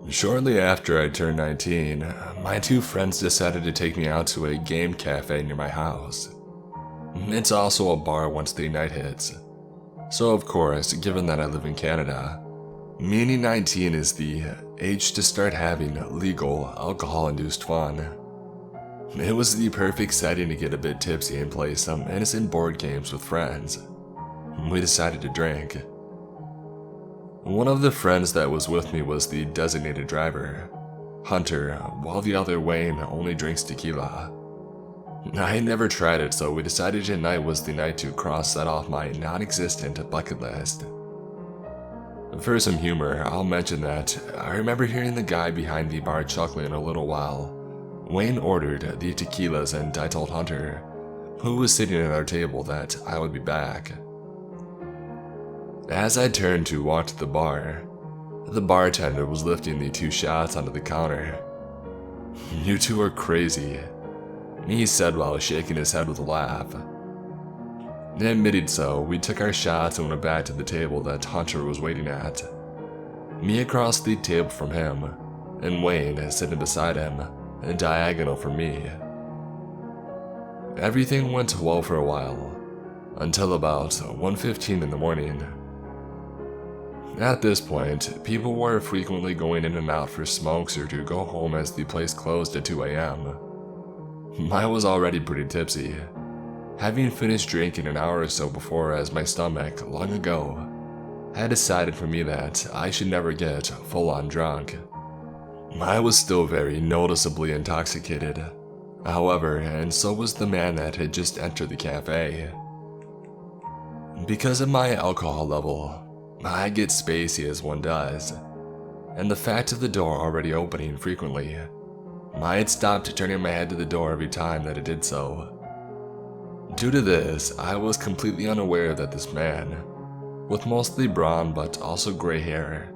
Shortly after I turned 19, my two friends decided to take me out to a game cafe near my house. It's also a bar once the night hits. So of course, given that I live in Canada, meaning 19 is the age to start having legal alcohol-induced fun. It was the perfect setting to get a bit tipsy and play some innocent board games with friends. We decided to drink. One of the friends that was with me was the designated driver, Hunter, while the other, Wayne, only drinks tequila. I had never tried it, so we decided tonight was the night to cross that off my non-existent bucket list. For some humor, I'll mention that I remember hearing the guy behind the bar chuckling a little while Wayne ordered the tequilas, and I told Hunter, who was sitting at our table, that I would be back. As I turned to walk to the bartender was lifting the 2 shots onto the counter. "You two are crazy," he said while shaking his head with a laugh. Admitted so, we took our shots and went back to the table that Hunter was waiting at. Me across the table from him, and Wayne sitting beside him, and diagonal from me. Everything went well for a while, until about 1:15 in the morning. At this point, people were frequently going in and out for smokes or to go home as the place closed at 2 a.m. I was already pretty tipsy, having finished drinking an hour or so before, as my stomach, long ago, had decided for me that I should never get full-on drunk. I was still very noticeably intoxicated, however, and so was the man that had just entered the cafe. Because of my alcohol level, I get spacey as one does, and the fact of the door already opening frequently, I had stopped turning my head to the door every time that it did so. Due to this, I was completely unaware that this man, with mostly brown but also gray hair,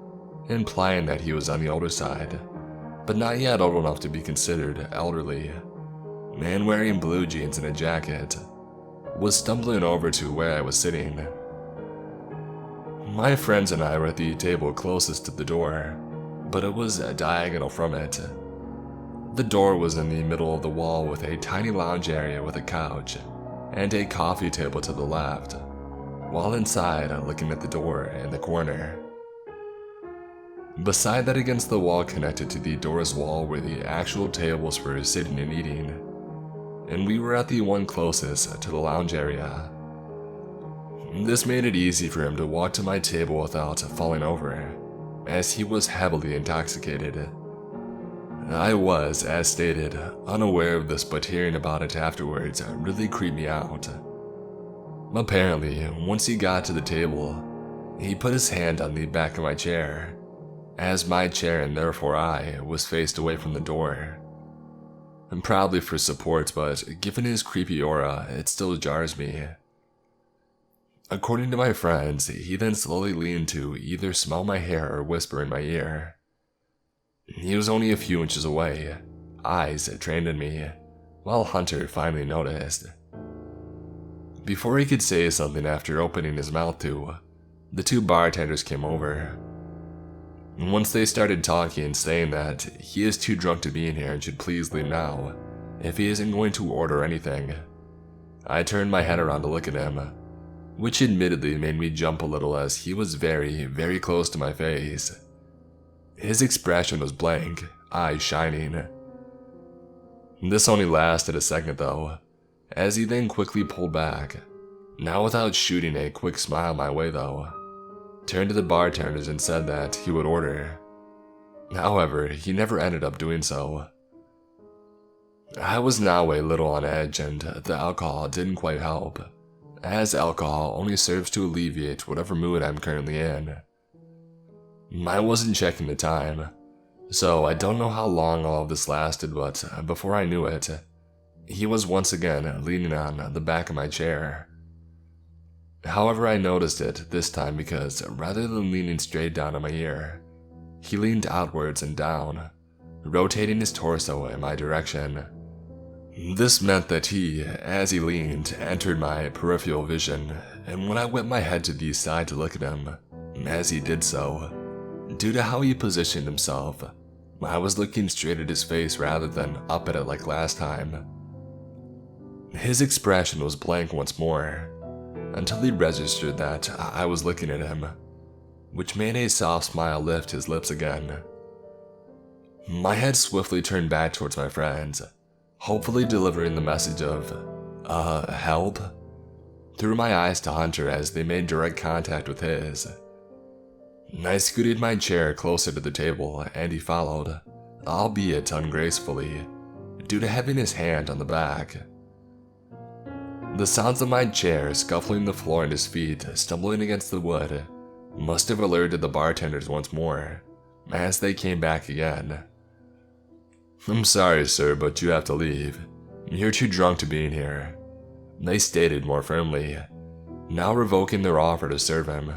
implying that he was on the older side, but not yet old enough to be considered elderly, man wearing blue jeans and a jacket, was stumbling over to where I was sitting. My friends and I were at the table closest to the door, but it was diagonal from it. The door was in the middle of the wall with a tiny lounge area with a couch and a coffee table to the left, while inside, looking at the door in the corner. Beside that, against the wall connected to the door's wall, were the actual tables for sitting and eating, and we were at the one closest to the lounge area. This made it easy for him to walk to my table without falling over, as he was heavily intoxicated. I was, as stated, unaware of this, but hearing about it afterwards really creeped me out. Apparently, once he got to the table, he put his hand on the back of my chair, as my chair, and therefore I, was faced away from the door. And probably for support, but given his creepy aura, it still jars me. According to my friends, he then slowly leaned to either smell my hair or whisper in my ear. He was only a few inches away, eyes trained on me, while Hunter finally noticed. Before he could say something after opening his mouth to, the 2 bartenders came over. Once they started talking, saying that he is too drunk to be in here and should please leave now, if he isn't going to order anything. I turned my head around to look at him, which admittedly made me jump a little as he was very, very close to my face. His expression was blank, eyes shining. This only lasted a second though, as he then quickly pulled back, now without shooting a quick smile my way though, turned to the bartenders and said that he would order. However, he never ended up doing so. I was now a little on edge, and the alcohol didn't quite help, as alcohol only serves to alleviate whatever mood I'm currently in. I wasn't checking the time, so I don't know how long all of this lasted, but before I knew it, he was once again leaning on the back of my chair. However, I noticed it this time because rather than leaning straight down on my ear, he leaned outwards and down, rotating his torso in my direction. This meant that he, as he leaned, entered my peripheral vision, and when I whipped my head to the side to look at him, as he did so, due to how he positioned himself, I was looking straight at his face rather than up at it like last time. His expression was blank once more, until he registered that I was looking at him, which made a soft smile lift his lips again. My head swiftly turned back towards my friends, hopefully delivering the message of, help, through my eyes to Hunter as they made direct contact with his. I scooted my chair closer to the table and he followed, albeit ungracefully, due to having his hand on the back. The sounds of my chair scuffling the floor and his feet stumbling against the wood must have alerted the bartenders once more, as they came back again. "I'm sorry, sir, but you have to leave. You're too drunk to be in here," they stated more firmly, now revoking their offer to serve him.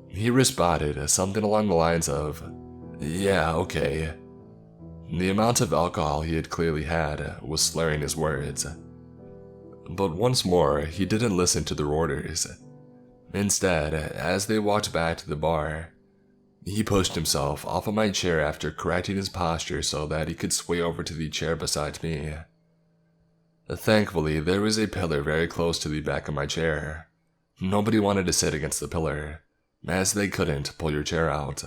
He responded something along the lines of, "Yeah, okay." The amount of alcohol he had clearly had was slurring his words. But once more, he didn't listen to their orders. Instead, as they walked back to the bar, he pushed himself off of my chair after correcting his posture so that he could sway over to the chair beside me. Thankfully, there was a pillar very close to the back of my chair. Nobody wanted to sit against the pillar, as they couldn't pull your chair out.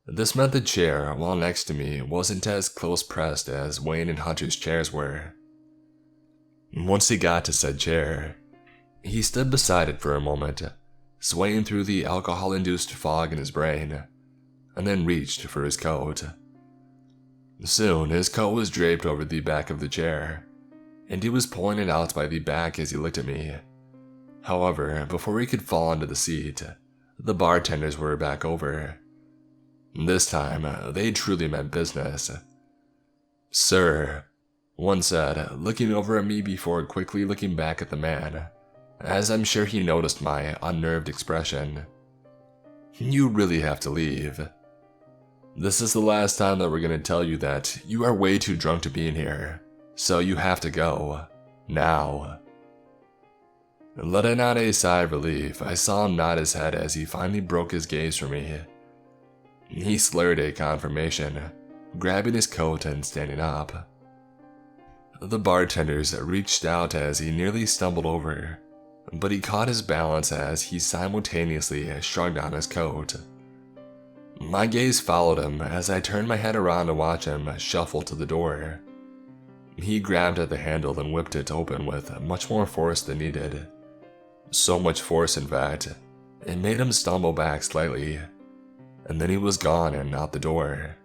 This meant the chair, while next to me, wasn't as close pressed as Wayne and Hunter's chairs were. Once he got to said chair, he stood beside it for a moment, swaying through the alcohol-induced fog in his brain, and then reached for his coat. Soon, his coat was draped over the back of the chair, and he was pulling it out by the back as he looked at me. However, before he could fall onto the seat, the bartenders were back over. This time, they truly meant business. "Sir," one said, looking over at me before quickly looking back at the man, as I'm sure he noticed my unnerved expression. "You really have to leave. This is the last time that we're going to tell you that you are way too drunk to be in here, so you have to go. Now." Letting out a sigh of relief, I saw him nod his head as he finally broke his gaze from me. He slurred a confirmation, grabbing his coat and standing up. The bartenders reached out as he nearly stumbled over, but he caught his balance as he simultaneously shrugged on his coat. My gaze followed him as I turned my head around to watch him shuffle to the door. He grabbed at the handle and whipped it open with much more force than needed. So much force, in fact, it made him stumble back slightly, and then he was gone and out the door.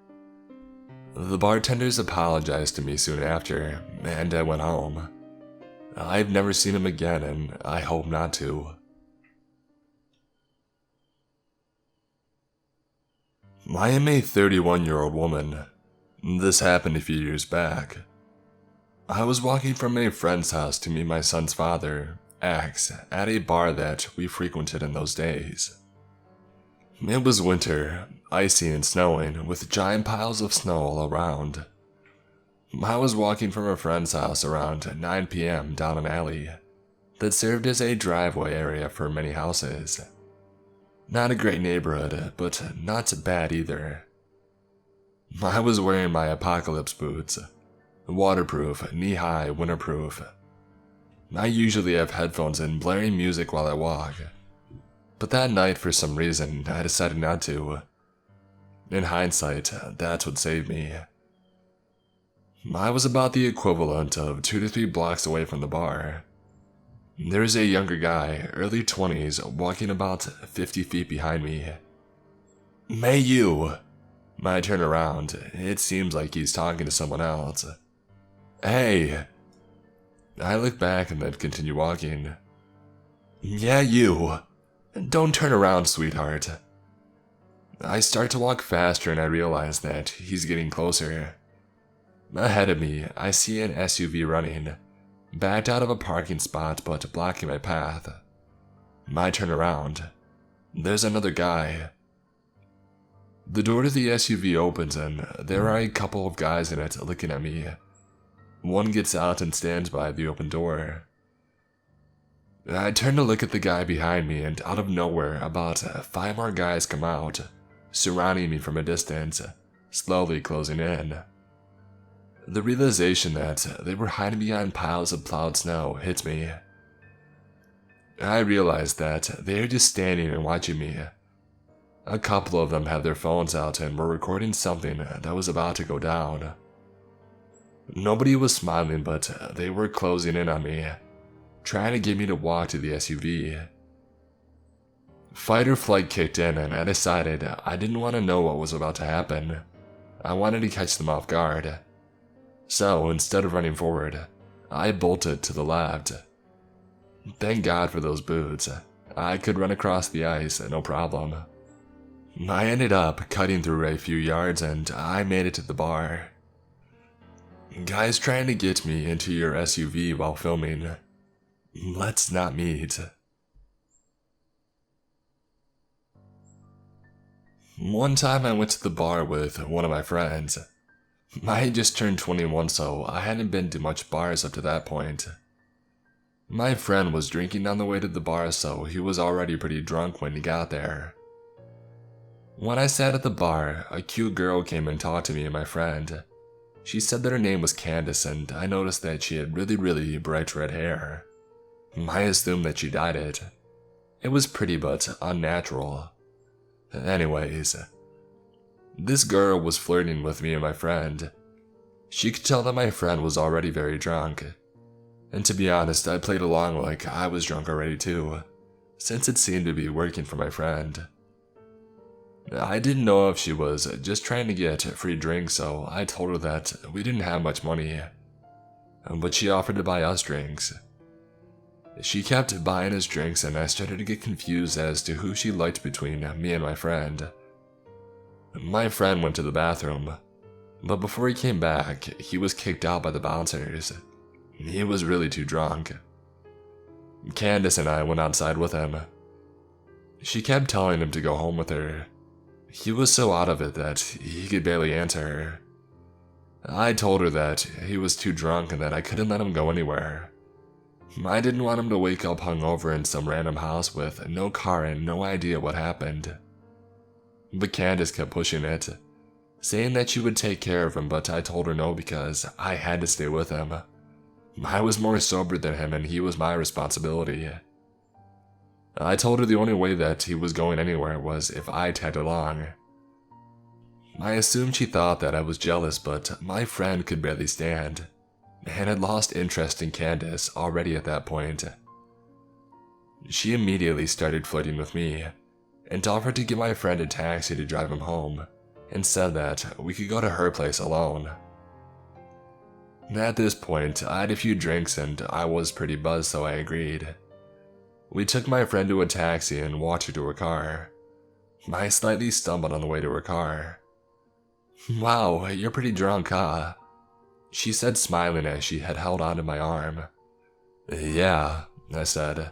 The bartenders apologized to me soon after, and I went home. I've never seen him again, and I hope not to. I am a 31-year-old woman. This happened a few years back. I was walking from a friend's house to meet my son's father, X, at a bar that we frequented in those days. It was winter, icy and snowing, with giant piles of snow all around. I was walking from a friend's house around 9 p.m. down an alley that served as a driveway area for many houses. Not a great neighborhood, but not bad either. I was wearing my apocalypse boots, waterproof, knee-high, winterproof. I usually have headphones and blaring music while I walk, but that night for some reason I decided not to. In hindsight, that's what saved me. I was about the equivalent of 2 to 3 blocks away from the bar. There was a younger guy, early 20s, walking about 50 feet behind me. "May you?" I turn around. It seems like he's talking to someone else. "Hey." I look back and then continue walking. "Yeah, you. Don't turn around, sweetheart." I start to walk faster and I realize that he's getting closer. Ahead of me, I see an SUV running, backed out of a parking spot but blocking my path. I turn around. There's another guy. The door to the SUV opens and there are a couple of guys in it looking at me. One gets out and stands by the open door. I turn to look at the guy behind me and out of nowhere about 5 more guys come out, surrounding me from a distance, slowly closing in. The realization that they were hiding behind piles of plowed snow hit me. I realized that they were just standing and watching me. A couple of them had their phones out and were recording something that was about to go down. Nobody was smiling, but they were closing in on me, trying to get me to walk to the SUV. Fight or flight kicked in, and I decided I didn't want to know what was about to happen. I wanted to catch them off guard. So, instead of running forward, I bolted to the left. Thank God for those boots. I could run across the ice, no problem. I ended up cutting through a few yards and I made it to the bar. Guys trying to get me into your SUV while filming. Let's not meet. One time I went to the bar with one of my friends. I had just turned 21, so I hadn't been to much bars up to that point. My friend was drinking on the way to the bar, so he was already pretty drunk when he got there. When I sat at the bar, a cute girl came and talked to me and my friend. She said that her name was Candace, and I noticed that she had really bright red hair. I assumed that she dyed it. It was pretty but unnatural. Anyways, this girl was flirting with me and my friend. She could tell that my friend was already very drunk. And to be honest, I played along like I was drunk already too, since it seemed to be working for my friend. I didn't know if she was just trying to get free drinks, so I told her that we didn't have much money, but she offered to buy us drinks. She kept buying us drinks and I started to get confused as to who she liked between me and my friend. My friend went to the bathroom, but before he came back, he was kicked out by the bouncers. He was really too drunk. Candace and I went outside with him. She kept telling him to go home with her. He was so out of it that he could barely answer her. I told her that he was too drunk and that I couldn't let him go anywhere. I didn't want him to wake up hungover in some random house with no car and no idea what happened. But Candace kept pushing it, saying that she would take care of him, but I told her no because I had to stay with him. I was more sober than him and he was my responsibility. I told her the only way that he was going anywhere was if I tagged along. I assumed she thought that I was jealous, but my friend could barely stand, and had lost interest in Candace already at that point. She immediately started flirting with me, and offered to give my friend a taxi to drive him home, and said that we could go to her place alone. At this point, I had a few drinks and I was pretty buzzed, so I agreed. We took my friend to a taxi and walked her to her car. I slightly stumbled on the way to her car. "Wow, you're pretty drunk, huh?" she said, smiling as she had held onto my arm. "Yeah," I said.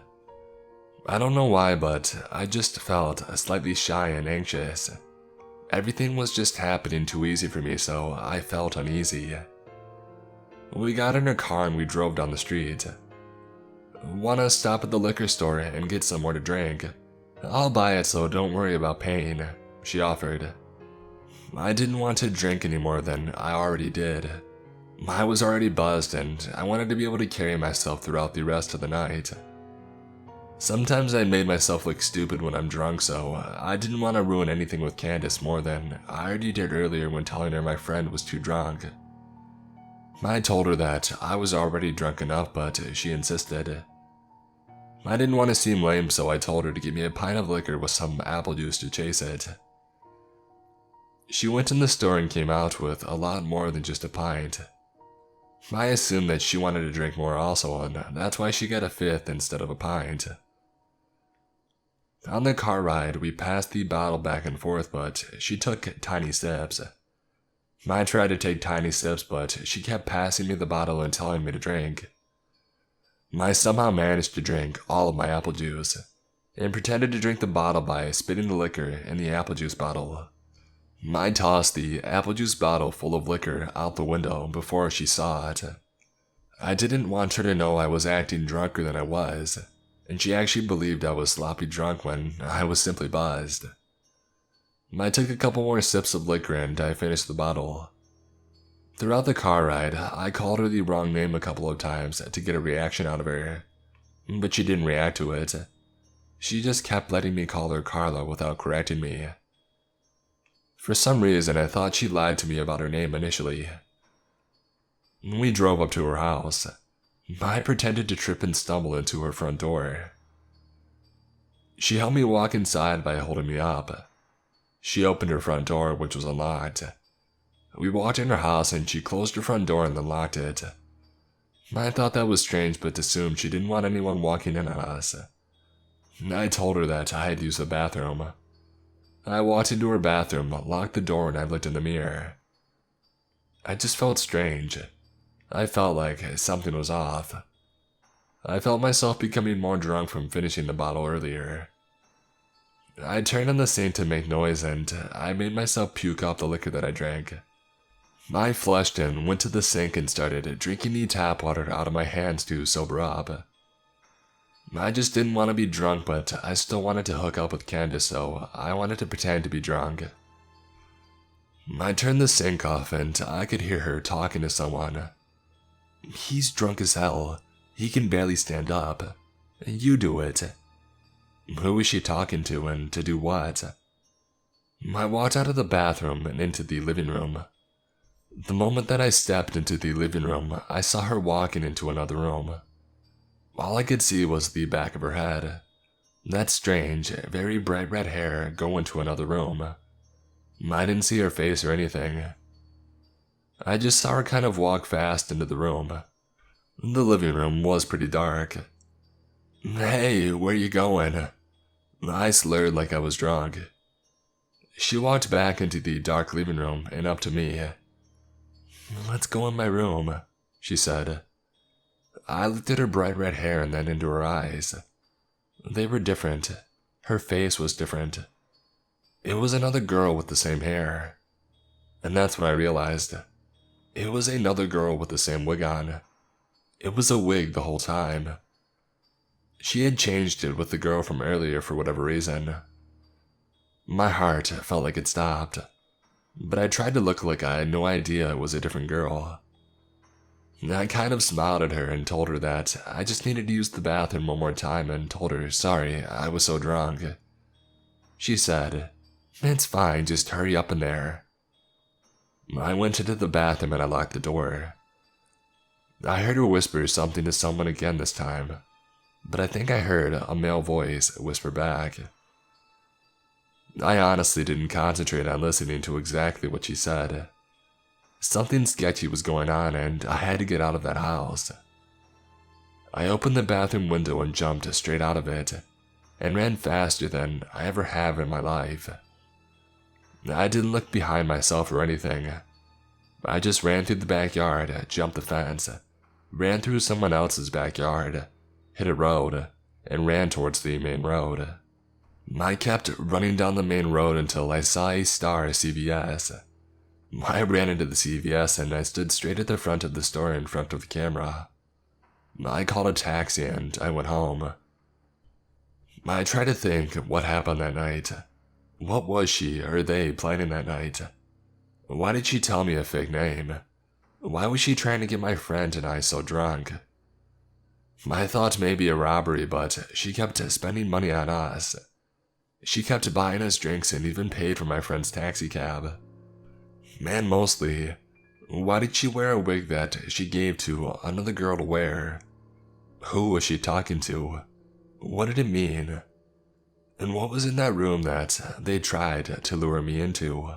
I don't know why, but I just felt slightly shy and anxious. Everything was just happening too easy for me, so I felt uneasy. We got in her car and we drove down the street. "Wanna stop at the liquor store and get some more to drink? I'll buy it, so don't worry about paying," she offered. I didn't want to drink any more than I already did. I was already buzzed and I wanted to be able to carry myself throughout the rest of the night. Sometimes I made myself look stupid when I'm drunk, so I didn't want to ruin anything with Candace more than I already did earlier when telling her my friend was too drunk. I told her that I was already drunk enough, but she insisted. I didn't want to seem lame, so I told her to get me a pint of liquor with some apple juice to chase it. She went in the store and came out with a lot more than just a pint. I assumed that she wanted to drink more also, and that's why she got a fifth instead of a pint. On the car ride, we passed the bottle back and forth, but she took tiny sips. I tried to take tiny sips, but she kept passing me the bottle and telling me to drink. I somehow managed to drink all of my apple juice, and pretended to drink the bottle by spitting the liquor in the apple juice bottle. I tossed the apple juice bottle full of liquor out the window before she saw it. I didn't want her to know I was acting drunker than I was, and she actually believed I was sloppy drunk when I was simply buzzed. I took a couple more sips of liquor and I finished the bottle. Throughout the car ride, I called her the wrong name a couple of times to get a reaction out of her, but she didn't react to it. She just kept letting me call her Carla without correcting me. For some reason, I thought she lied to me about her name initially. We drove up to her house. I pretended to trip and stumble into her front door. She helped me walk inside by holding me up. She opened her front door, which was unlocked. We walked in her house and she closed her front door and then locked it. I thought that was strange but assumed she didn't want anyone walking in on us. I told her that I had used the bathroom. I walked into her bathroom, locked the door, and I looked in the mirror. I just felt strange. I felt like something was off. I felt myself becoming more drunk from finishing the bottle earlier. I turned on the sink to make noise and I made myself puke up the liquor that I drank. I flushed and went to the sink and started drinking the tap water out of my hands to sober up. I just didn't want to be drunk, but I still wanted to hook up with Candace, so I wanted to pretend to be drunk. I turned the sink off and I could hear her talking to someone. "He's drunk as hell. He can barely stand up. You do it." Who is she talking to and to do what? I walked out of the bathroom and into the living room. The moment that I stepped into the living room, I saw her walking into another room. All I could see was the back of her head. That strange, very bright red hair go into another room. I didn't see her face or anything. I just saw her kind of walk fast into the room. The living room was pretty dark. "Hey, where you going?" I slurred like I was drunk. She walked back into the dark living room and up to me. "Let's go in my room," she said. I looked at her bright red hair and then into her eyes. They were different. Her face was different. It was another girl with the same hair. And that's when I realized. It was another girl with the same wig on. It was a wig the whole time. She had changed it with the girl from earlier for whatever reason. My heart felt like it stopped, but I tried to look like I had no idea it was a different girl. I kind of smiled at her and told her that I just needed to use the bathroom one more time and told her sorry, I was so drunk. She said, "It's fine, just hurry up in there." I went into the bathroom and I locked the door. I heard her whisper something to someone again this time, but I think I heard a male voice whisper back. I honestly didn't concentrate on listening to exactly what she said. Something sketchy was going on and I had to get out of that house. I opened the bathroom window and jumped straight out of it, and ran faster than I ever have in my life. I didn't look behind myself or anything. I just ran through the backyard, jumped the fence, ran through someone else's backyard, hit a road, and ran towards the main road. I kept running down the main road until I saw a Star CVS. I ran into the CVS and I stood straight at the front of the store in front of the camera. I called a taxi and I went home. I tried to think what happened that night. What was she or they planning that night? Why did she tell me a fake name? Why was she trying to get my friend and I so drunk? I thought maybe a robbery, but she kept spending money on us. She kept buying us drinks and even paid for my friend's taxi cab. And mostly, why did she wear a wig that she gave to another girl to wear? Who was she talking to? What did it mean? And what was in that room that they tried to lure me into?